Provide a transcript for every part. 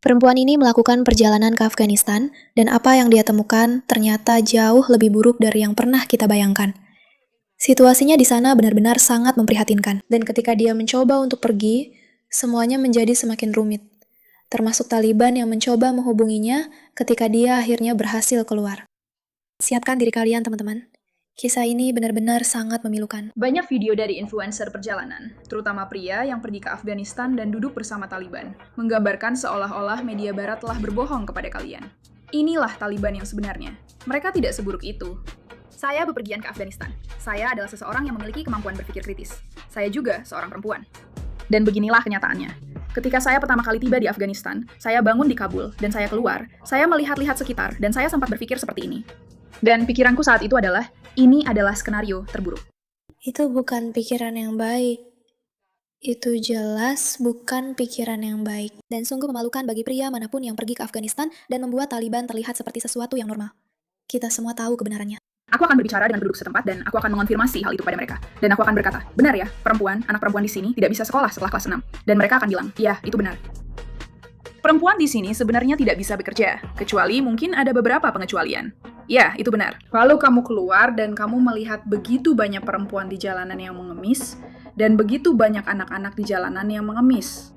Perempuan ini melakukan perjalanan ke Afghanistan, dan apa yang dia temukan ternyata jauh lebih buruk dari yang pernah kita bayangkan. Situasinya di sana benar-benar sangat memprihatinkan, dan ketika dia mencoba untuk pergi, semuanya menjadi semakin rumit. Termasuk Taliban yang mencoba menghubunginya ketika dia akhirnya berhasil keluar. Siapkan diri kalian, teman-teman. Kisah ini benar-benar sangat memilukan. Banyak video dari influencer perjalanan, terutama pria yang pergi ke Afghanistan dan duduk bersama Taliban, menggambarkan seolah-olah media barat telah berbohong kepada kalian. Inilah Taliban yang sebenarnya. Mereka tidak seburuk itu. Saya bepergian ke Afghanistan. Saya adalah seseorang yang memiliki kemampuan berpikir kritis. Saya juga seorang perempuan. Dan beginilah kenyataannya. Ketika saya pertama kali tiba di Afghanistan, saya bangun di Kabul, dan saya keluar, saya melihat-lihat sekitar, dan saya sempat berpikir seperti ini. Dan pikiranku saat itu adalah, ini adalah skenario terburuk. Itu bukan pikiran yang baik. Itu jelas bukan pikiran yang baik. Dan sungguh memalukan bagi pria manapun yang pergi ke Afghanistan dan membuat Taliban terlihat seperti sesuatu yang normal. Kita semua tahu kebenarannya. Aku akan berbicara dengan penduduk setempat dan aku akan mengonfirmasi hal itu pada mereka. Dan aku akan berkata, benar ya, anak perempuan di sini tidak bisa sekolah setelah kelas 6. Dan mereka akan bilang, iya, itu benar. Perempuan di sini sebenarnya tidak bisa bekerja, kecuali mungkin ada beberapa pengecualian. Ya, itu benar. Lalu kamu keluar dan kamu melihat begitu banyak perempuan di jalanan yang mengemis, dan begitu banyak anak-anak di jalanan yang mengemis.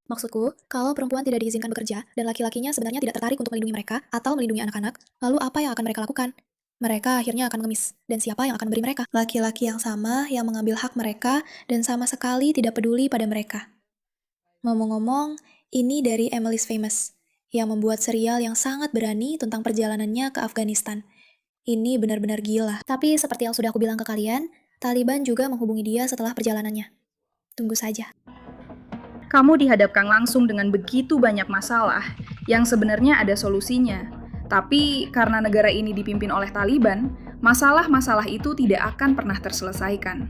Maksudku, kalau perempuan tidak diizinkan bekerja dan laki-lakinya sebenarnya tidak tertarik untuk melindungi mereka atau melindungi anak-anak, lalu apa yang akan mereka lakukan? Mereka akhirnya akan mengemis. Dan siapa yang akan beri mereka? Laki-laki yang sama yang mengambil hak mereka dan sama sekali tidak peduli pada mereka. Ngomong-ngomong, ini dari Emily's Famous, yang membuat serial yang sangat berani tentang perjalanannya ke Afghanistan. Ini benar-benar gila. Tapi seperti yang sudah aku bilang ke kalian, Taliban juga menghubungi dia setelah perjalanannya. Tunggu saja. Kamu dihadapkan langsung dengan begitu banyak masalah yang sebenarnya ada solusinya. Tapi karena negara ini dipimpin oleh Taliban, masalah-masalah itu tidak akan pernah terselesaikan.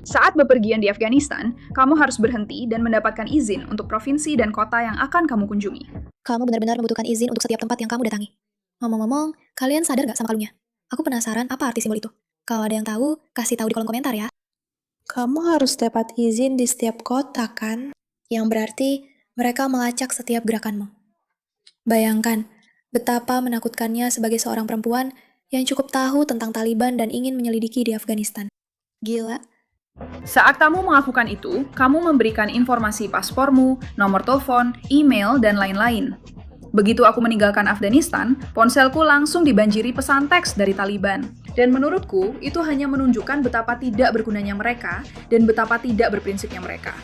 Saat bepergian di Afghanistan, kamu harus berhenti dan mendapatkan izin untuk provinsi dan kota yang akan kamu kunjungi. Kamu benar-benar membutuhkan izin untuk setiap tempat yang kamu datangi. Ngomong-ngomong, kalian sadar gak sama kalungnya? Aku penasaran apa arti simbol itu. Kalau ada yang tahu, kasih tahu di kolom komentar ya. Kamu harus dapat izin di setiap kota, kan? Yang berarti mereka melacak setiap gerakanmu. Bayangkan, betapa menakutkannya sebagai seorang perempuan yang cukup tahu tentang Taliban dan ingin menyelidiki di Afghanistan. Gila. Saat kamu melakukan itu, kamu memberikan informasi paspormu, nomor telepon, email, dan lain-lain. Begitu aku meninggalkan Afghanistan, ponselku langsung dibanjiri pesan teks dari Taliban. Dan menurutku, itu hanya menunjukkan betapa tidak bergunanya mereka dan betapa tidak berprinsipnya mereka.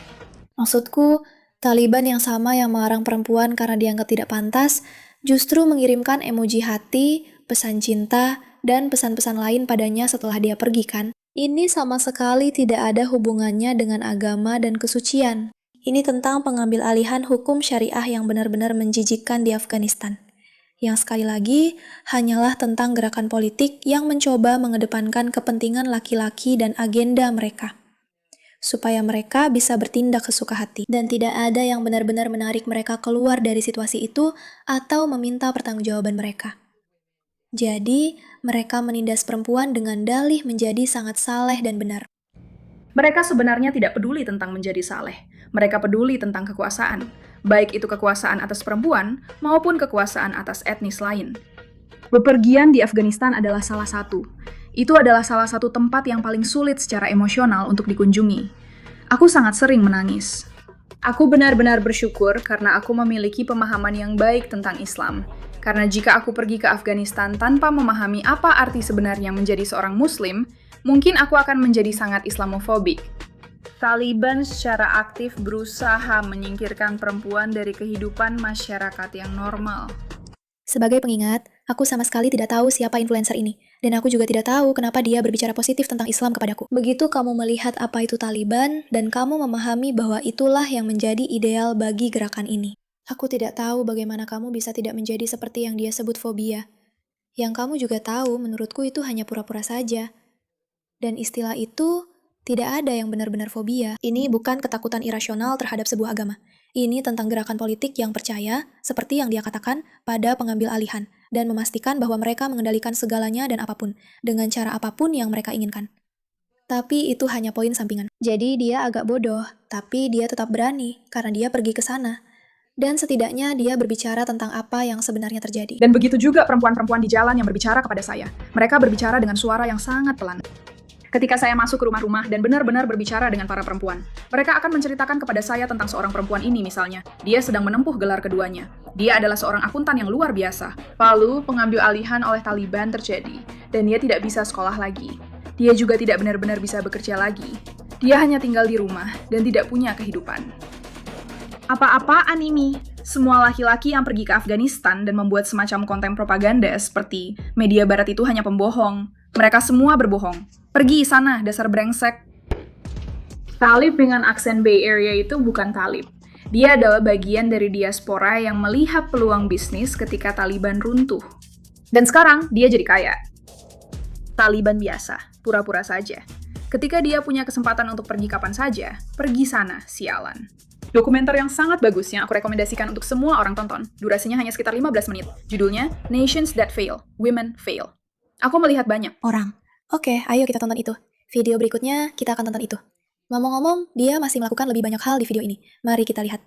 Maksudku, Taliban yang sama yang melarang perempuan karena dianggap tidak pantas, justru mengirimkan emoji hati, pesan cinta, dan pesan-pesan lain padanya setelah dia pergi kan? Ini sama sekali tidak ada hubungannya dengan agama dan kesucian. Ini tentang pengambil alihan hukum syariah yang benar-benar menjijikkan di Afghanistan. Yang sekali lagi, hanyalah tentang gerakan politik yang mencoba mengedepankan kepentingan laki-laki dan agenda mereka. Supaya mereka bisa bertindak sesuka hati. Dan tidak ada yang benar-benar menarik mereka keluar dari situasi itu atau meminta pertanggungjawaban mereka. Jadi, mereka menindas perempuan dengan dalih menjadi sangat saleh dan benar. Mereka sebenarnya tidak peduli tentang menjadi saleh. Mereka peduli tentang kekuasaan, baik itu kekuasaan atas perempuan maupun kekuasaan atas etnis lain. Bepergian di Afghanistan adalah salah satu. Itu adalah salah satu tempat yang paling sulit secara emosional untuk dikunjungi. Aku sangat sering menangis. Aku benar-benar bersyukur karena aku memiliki pemahaman yang baik tentang Islam. Karena jika aku pergi ke Afghanistan tanpa memahami apa arti sebenarnya menjadi seorang Muslim, mungkin aku akan menjadi sangat Islamofobik. Taliban secara aktif berusaha menyingkirkan perempuan dari kehidupan masyarakat yang normal. Sebagai pengingat, aku sama sekali tidak tahu siapa influencer ini. Dan aku juga tidak tahu kenapa dia berbicara positif tentang Islam kepadaku. Begitu kamu melihat apa itu Taliban, dan kamu memahami bahwa itulah yang menjadi ideal bagi gerakan ini. Aku tidak tahu bagaimana kamu bisa tidak menjadi seperti yang dia sebut fobia. Yang kamu juga tahu, menurutku itu hanya pura-pura saja. Dan istilah itu tidak ada yang benar-benar fobia. Ini bukan ketakutan irasional terhadap sebuah agama. Ini tentang gerakan politik yang percaya, seperti yang dia katakan, pada pengambil alihan, dan memastikan bahwa mereka mengendalikan segalanya dan apapun, dengan cara apapun yang mereka inginkan. Tapi itu hanya poin sampingan. Jadi dia agak bodoh, tapi dia tetap berani, karena dia pergi ke sana. Dan setidaknya dia berbicara tentang apa yang sebenarnya terjadi. Dan begitu juga perempuan-perempuan di jalan yang berbicara kepada saya. Mereka berbicara dengan suara yang sangat pelan. Ketika saya masuk ke rumah-rumah dan benar-benar berbicara dengan para perempuan, mereka akan menceritakan kepada saya tentang seorang perempuan ini misalnya. Dia sedang menempuh gelar keduanya. Dia adalah seorang akuntan yang luar biasa. Lalu, pengambil alihan oleh Taliban terjadi, dan dia tidak bisa sekolah lagi. Dia juga tidak benar-benar bisa bekerja lagi. Dia hanya tinggal di rumah dan tidak punya kehidupan. Apa-apaan ini? Semua laki-laki yang pergi ke Afghanistan dan membuat semacam konten propaganda seperti media barat itu hanya pembohong. Mereka semua berbohong. Pergi sana, dasar brengsek. Talib dengan aksen Bay Area itu bukan Talib. Dia adalah bagian dari diaspora yang melihat peluang bisnis ketika Taliban runtuh. Dan sekarang, dia jadi kaya. Taliban biasa, pura-pura saja. Ketika dia punya kesempatan untuk pergi kapan saja, pergi sana, sialan. Dokumenter yang sangat bagus yang aku rekomendasikan untuk semua orang tonton. Durasinya hanya sekitar 15 menit. Judulnya Nations That Fail, Women Fail. Aku melihat banyak Orang. Oke, ayo kita tonton itu. Video berikutnya kita akan tonton itu. Ngomong-ngomong, dia masih melakukan lebih banyak hal di video ini. Mari kita lihat.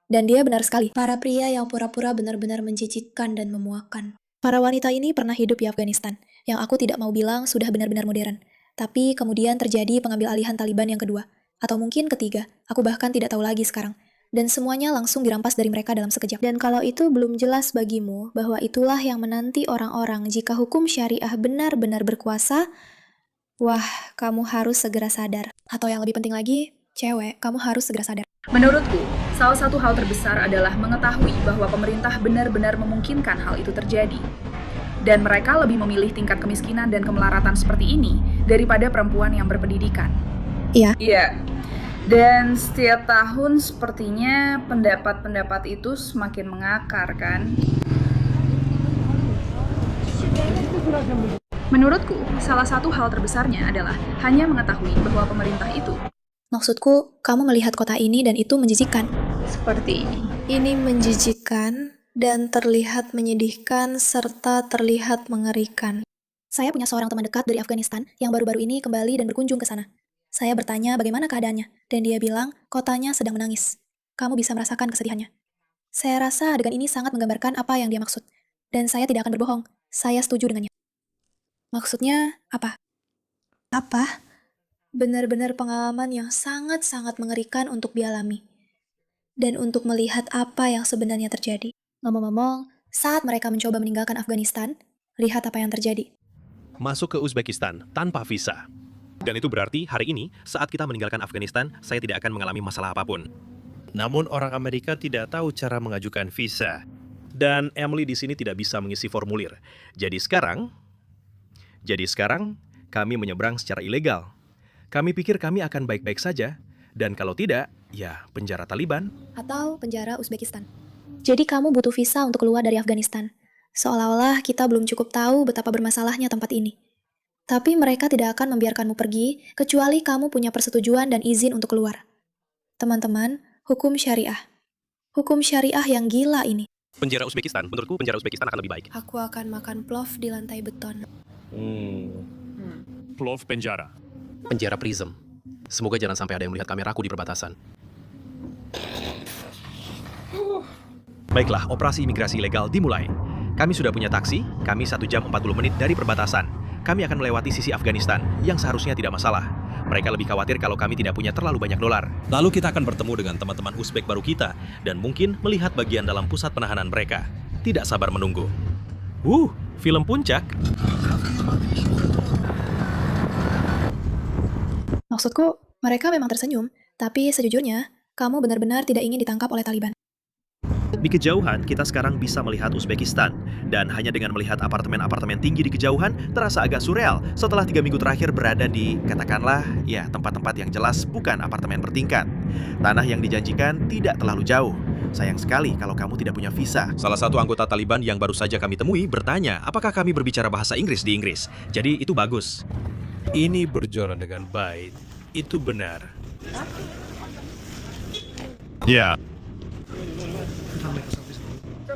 Dan dia benar sekali. Para pria yang pura-pura benar-benar menjijikkan dan memuakkan. Para wanita ini pernah hidup di Afghanistan, yang aku tidak mau bilang sudah benar-benar modern. Tapi kemudian terjadi pengambil alihan Taliban yang kedua. Atau mungkin ketiga, aku bahkan tidak tahu lagi sekarang. Dan semuanya langsung dirampas dari mereka dalam sekejap. Dan kalau itu belum jelas bagimu bahwa itulah yang menanti orang-orang jika hukum syariah benar-benar berkuasa, wah, kamu harus segera sadar. Atau yang lebih penting lagi, cewek, kamu harus segera sadar. Menurutku, salah satu hal terbesar adalah mengetahui bahwa pemerintah benar-benar memungkinkan hal itu terjadi. Dan mereka lebih memilih tingkat kemiskinan dan kemelaratan seperti ini daripada perempuan yang berpendidikan. Iya. Iya. Dan setiap tahun sepertinya pendapat-pendapat itu semakin mengakar, kan? Menurutku, salah satu hal terbesarnya adalah hanya mengetahui bahwa pemerintah itu Maksudku, kamu melihat kota ini dan itu menjijikkan. seperti ini. Ini menjijikkan dan terlihat menyedihkan serta terlihat mengerikan. Saya punya seorang teman dekat dari Afghanistan yang baru-baru ini kembali dan berkunjung ke sana. Saya bertanya bagaimana keadaannya, dan dia bilang kotanya sedang menangis. Kamu bisa merasakan kesedihannya. Saya rasa adegan ini sangat menggambarkan apa yang dia maksud. Dan saya tidak akan berbohong, saya setuju dengannya. Maksudnya apa? Apa? Benar-benar pengalaman yang sangat-sangat mengerikan untuk dialami. Dan untuk melihat apa yang sebenarnya terjadi. Ngomong-ngomong, saat mereka mencoba meninggalkan Afghanistan, lihat apa yang terjadi. Masuk ke Uzbekistan tanpa visa. Dan itu berarti hari ini, saat kita meninggalkan Afghanistan, saya tidak akan mengalami masalah apapun. Namun orang Amerika tidak tahu cara mengajukan visa. Dan Emily di sini tidak bisa mengisi formulir. Jadi sekarang, kami menyeberang secara ilegal. Kami pikir kami akan baik-baik saja. Dan kalau tidak, ya penjara Taliban. Atau penjara Uzbekistan. Jadi kamu butuh visa untuk keluar dari Afghanistan. Seolah-olah kita belum cukup tahu betapa bermasalahnya tempat ini. Tapi mereka tidak akan membiarkanmu pergi, kecuali kamu punya persetujuan dan izin untuk keluar. Teman-teman, hukum syariah. Hukum syariah yang gila ini. Penjara Uzbekistan, menurutku penjara Uzbekistan akan lebih baik. Aku akan makan plov di lantai beton. Plov penjara. Penjara Prism. Semoga jangan sampai ada yang melihat kameraku di perbatasan. Baiklah, operasi imigrasi ilegal dimulai. Kami sudah punya taksi, kami 1 jam 40 menit dari perbatasan. Kami akan melewati sisi Afghanistan, yang seharusnya tidak masalah. Mereka lebih khawatir kalau kami tidak punya terlalu banyak dolar. Lalu kita akan bertemu dengan teman-teman Uzbek baru kita, dan mungkin melihat bagian dalam pusat penahanan mereka. Tidak sabar menunggu. Film puncak. Maksudku, mereka memang tersenyum, tapi sejujurnya, kamu benar-benar tidak ingin ditangkap oleh Taliban. Di kejauhan, kita sekarang bisa melihat Uzbekistan. Dan hanya dengan melihat apartemen-apartemen tinggi di kejauhan, terasa agak surreal setelah 3 minggu terakhir berada di, katakanlah, ya tempat-tempat yang jelas bukan apartemen bertingkat. Tanah yang dijanjikan tidak terlalu jauh. Sayang sekali kalau kamu tidak punya visa. Salah satu anggota Taliban yang baru saja kami temui bertanya apakah kami berbicara bahasa Inggris di Inggris. Jadi itu bagus. Ini berjalan dengan baik. Itu benar. Ya.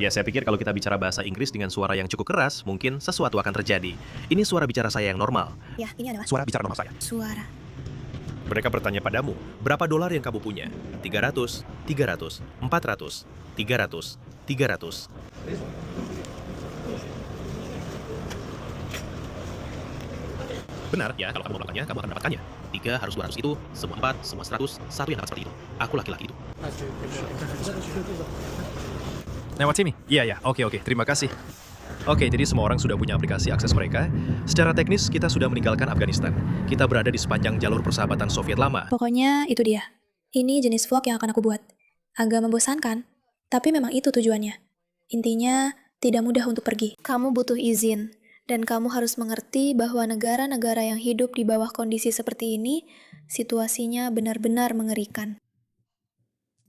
Ya, saya pikir kalau kita bicara bahasa Inggris dengan suara yang cukup keras, mungkin sesuatu akan terjadi. Ini suara bicara saya yang normal. Ya, ini adalah Suara bicara normal saya. suara. Mereka bertanya padamu, berapa dolar yang kamu punya? 300, 300, 400, 300, 300. Benar, ya, kalau kamu melakukannya, kamu akan mendapatkannya. 3 harus 200 itu, semua 4, semua 100, satu yang dapat seperti itu. Aku laki-laki itu. Lewat sini? Iya, ya. Oke. Terima kasih. Oke, jadi semua orang sudah punya aplikasi akses mereka. Secara teknis, kita sudah meninggalkan Afghanistan. Kita berada di sepanjang jalur persahabatan Soviet lama. Pokoknya itu dia. Ini jenis vlog yang akan aku buat. Agak membosankan, tapi memang itu tujuannya. Intinya, tidak mudah untuk pergi. Kamu butuh izin, dan kamu harus mengerti bahwa negara-negara yang hidup di bawah kondisi seperti ini, situasinya benar-benar mengerikan.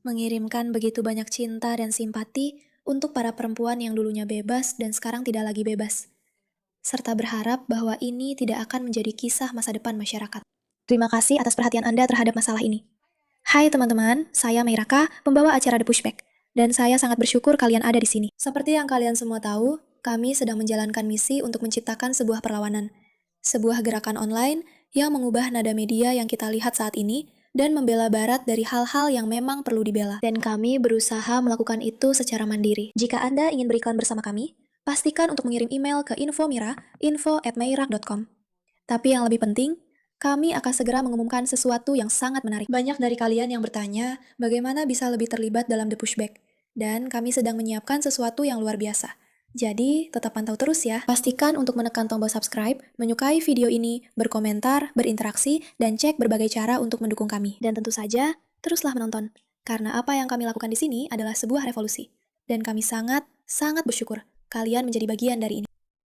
Mengirimkan begitu banyak cinta dan simpati untuk para perempuan yang dulunya bebas dan sekarang tidak lagi bebas. Serta berharap bahwa ini tidak akan menjadi kisah masa depan masyarakat. Terima kasih atas perhatian Anda terhadap masalah ini. Hai teman-teman, saya Meiraka, pembawa acara The Pushback, dan saya sangat bersyukur kalian ada di sini. Seperti yang kalian semua tahu, kami sedang menjalankan misi untuk menciptakan sebuah perlawanan, sebuah gerakan online yang mengubah nada media yang kita lihat saat ini dan membela Barat dari hal-hal yang memang perlu dibela. Dan kami berusaha melakukan itu secara mandiri. Jika Anda ingin beriklan bersama kami, pastikan untuk mengirim email ke info@meirak.com. Tapi yang lebih penting, kami akan segera mengumumkan sesuatu yang sangat menarik. Banyak dari kalian yang bertanya bagaimana bisa lebih terlibat dalam The Pushback, dan kami sedang menyiapkan sesuatu yang luar biasa. Jadi, tetap pantau terus ya. Pastikan untuk menekan tombol subscribe, menyukai video ini, berkomentar, berinteraksi, dan cek berbagai cara untuk mendukung kami. Dan tentu saja, teruslah menonton. Karena apa yang kami lakukan di sini adalah sebuah revolusi. Dan kami sangat, sangat bersyukur kalian menjadi bagian dari ini.